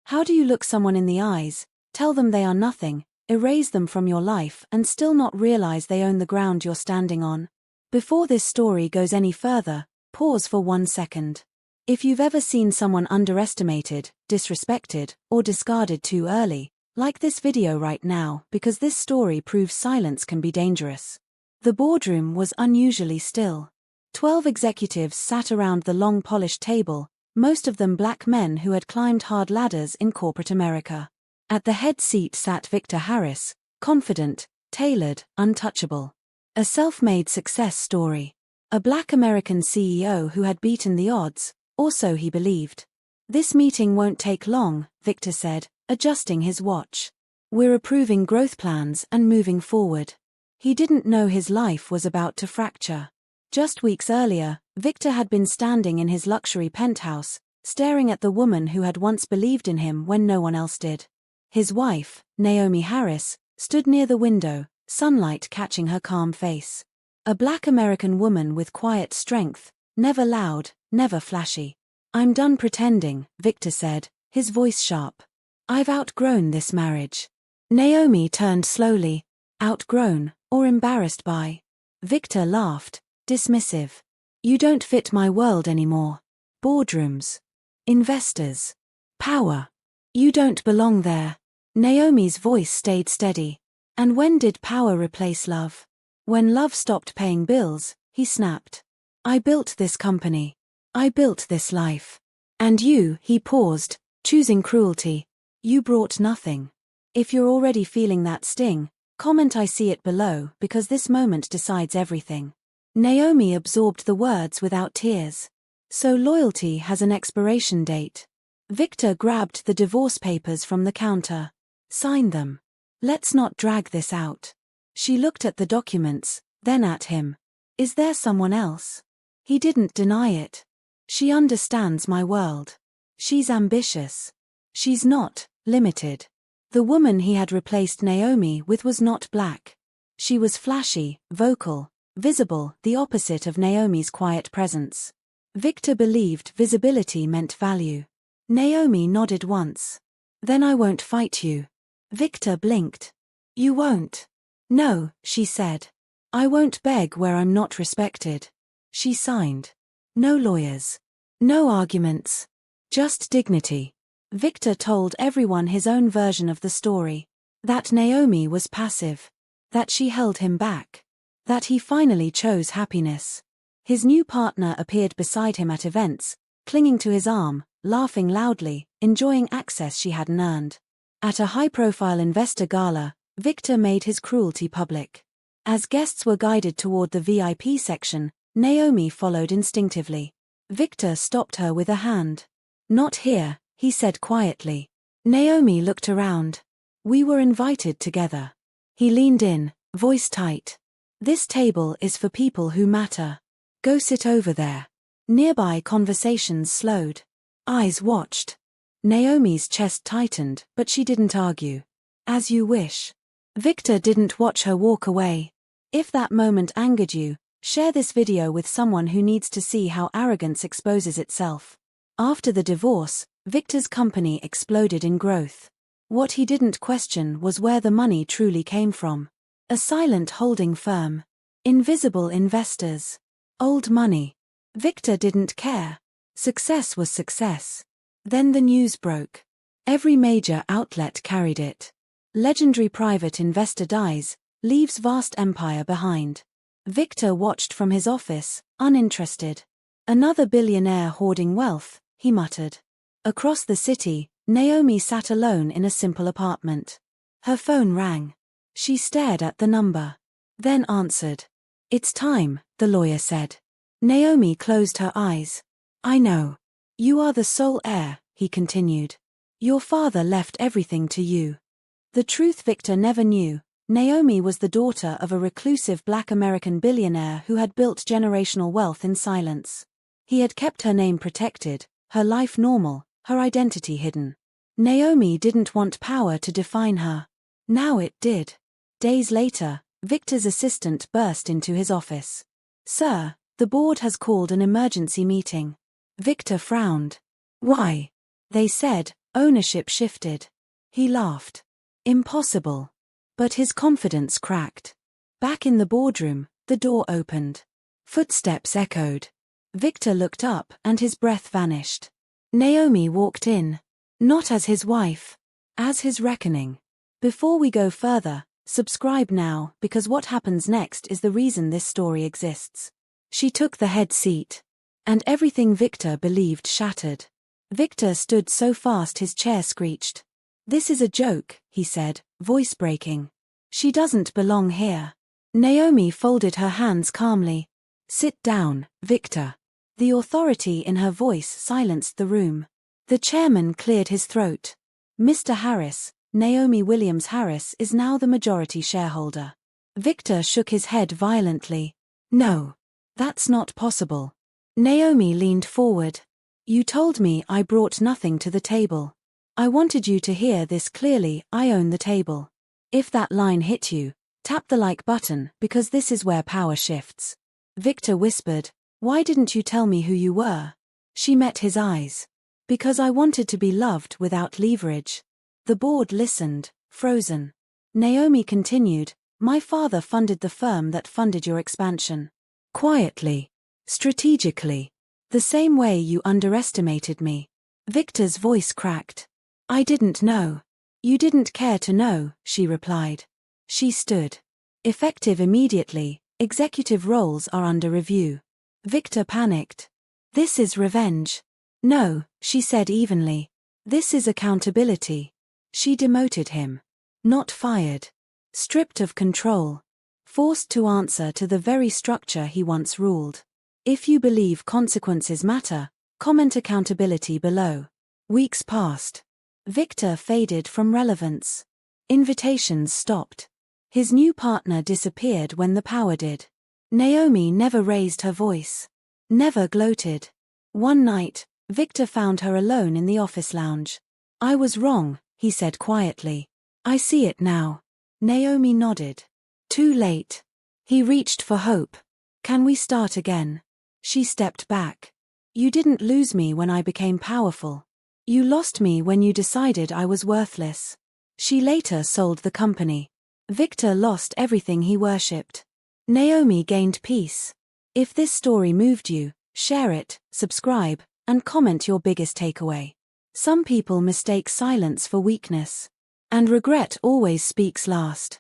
How do you look someone in the eyes, tell them they are nothing, erase them from your life and still not realize they own the ground you're standing on? Before this story goes any further, pause for 1 second. If you've ever seen someone underestimated, disrespected, or discarded too early, like this video right now, because this story proves silence can be dangerous. The boardroom was unusually still. 12 executives sat around the long polished table, most of them black men who had climbed hard ladders in corporate America. At the head seat sat Victor Harris, confident, tailored, untouchable. A self-made success story. A black American CEO who had beaten the odds, or so he believed. This meeting won't take long, Victor said, adjusting his watch. We're approving growth plans and moving forward. He didn't know his life was about to fracture. Just weeks earlier, Victor had been standing in his luxury penthouse, staring at the woman who had once believed in him when no one else did. His wife, Naomi Harris, stood near the window, sunlight catching her calm face. A black American woman with quiet strength, never loud, never flashy. I'm done pretending, Victor said, his voice sharp. I've outgrown this marriage. Naomi turned slowly. Outgrown, or embarrassed by? Victor laughed, dismissive. You don't fit my world anymore. Boardrooms. Investors. Power. You don't belong there. Naomi's voice stayed steady. And when did power replace love? When love stopped paying bills, he snapped. I built this company. I built this life. And you, he paused, choosing cruelty. You brought nothing. If you're already feeling that sting, comment I see it below because this moment decides everything. Naomi absorbed the words without tears. So loyalty has an expiration date. Victor grabbed the divorce papers from the counter. Sign them. Let's not drag this out. She looked at the documents, then at him. Is there someone else? He didn't deny it. She understands my world. She's ambitious. She's not limited. The woman he had replaced Naomi with was not black. She was flashy, vocal, visible, the opposite of Naomi's quiet presence. Victor believed visibility meant value. Naomi nodded once. Then I won't fight you. Victor blinked. You won't? No, she said. I won't beg where I'm not respected. She signed. No lawyers. No arguments. Just dignity. Victor told everyone his own version of the story. That Naomi was passive. That she held him back. That he finally chose happiness. His new partner appeared beside him at events, clinging to his arm, laughing loudly, enjoying access she hadn't earned. At a high-profile investor gala, Victor made his cruelty public. As guests were guided toward the VIP section, Naomi followed instinctively. Victor stopped her with a hand. Not here, he said quietly. Naomi looked around. We were invited together. He leaned in, voice tight. This table is for people who matter. Go sit over there. Nearby conversations slowed. Eyes watched. Naomi's chest tightened, but she didn't argue. As you wish. Victor didn't watch her walk away. If that moment angered you, share this video with someone who needs to see how arrogance exposes itself. After the divorce, Victor's company exploded in growth. What he didn't question was where the money truly came from. A silent holding firm. Invisible investors. Old money. Victor didn't care. Success was success. Then the news broke. Every major outlet carried it. Legendary private investor dies, leaves vast empire behind. Victor watched from his office, uninterested. Another billionaire hoarding wealth, he muttered. Across the city, Naomi sat alone in a simple apartment. Her phone rang. She stared at the number. Then answered. It's time, the lawyer said. Naomi closed her eyes. I know. You are the sole heir, he continued. Your father left everything to you. The truth Victor never knew, Naomi was the daughter of a reclusive black American billionaire who had built generational wealth in silence. He had kept her name protected, her life normal, her identity hidden. Naomi didn't want power to define her. Now it did. Days later, Victor's assistant burst into his office. Sir, the board has called an emergency meeting. Victor frowned. Why? They said, Ownership shifted. He laughed. Impossible. But his confidence cracked. Back in the boardroom, the door opened. Footsteps echoed. Victor looked up and his breath vanished. Naomi walked in. Not as his wife. As his reckoning. Before we go further, subscribe now because what happens next is the reason this story exists. She took the head seat. And everything Victor believed shattered. Victor stood so fast his chair screeched. "This is a joke," he said, voice breaking. "She doesn't belong here." Naomi folded her hands calmly. "Sit down, Victor." The authority in her voice silenced the room. The chairman cleared his throat. "Mr. Harris, Naomi Williams Harris is now the majority shareholder." Victor shook his head violently. "No. That's not possible." Naomi leaned forward. "You told me I brought nothing to the table. I wanted you to hear this clearly. I own the table. If that line hit you, tap the like button because this is where power shifts." Victor whispered, "Why didn't you tell me who you were?" She met his eyes. "Because I wanted to be loved without leverage." The board listened, frozen. Naomi continued, "My father funded the firm that funded your expansion. Quietly. Strategically. The same way you underestimated me." Victor's voice cracked. "I didn't know." "You didn't care to know," she replied. She stood. "Effective immediately, executive roles are under review." Victor panicked. "This is revenge." "No," she said evenly. "This is accountability." She demoted him. Not fired. Stripped of control. Forced to answer to the very structure he once ruled. If you believe consequences matter, comment accountability below. Weeks passed. Victor faded from relevance. Invitations stopped. His new partner disappeared when the power did. Naomi never raised her voice. Never gloated. One night, Victor found her alone in the office lounge. "I was wrong," he said quietly. "I see it now." Naomi nodded. "Too late." He reached for hope. "Can we start again?" She stepped back. "You didn't lose me when I became powerful. You lost me when you decided I was worthless." She later sold the company. Victor lost everything he worshipped. Naomi gained peace. If this story moved you, share it, subscribe, and comment your biggest takeaway. Some people mistake silence for weakness. And regret always speaks last.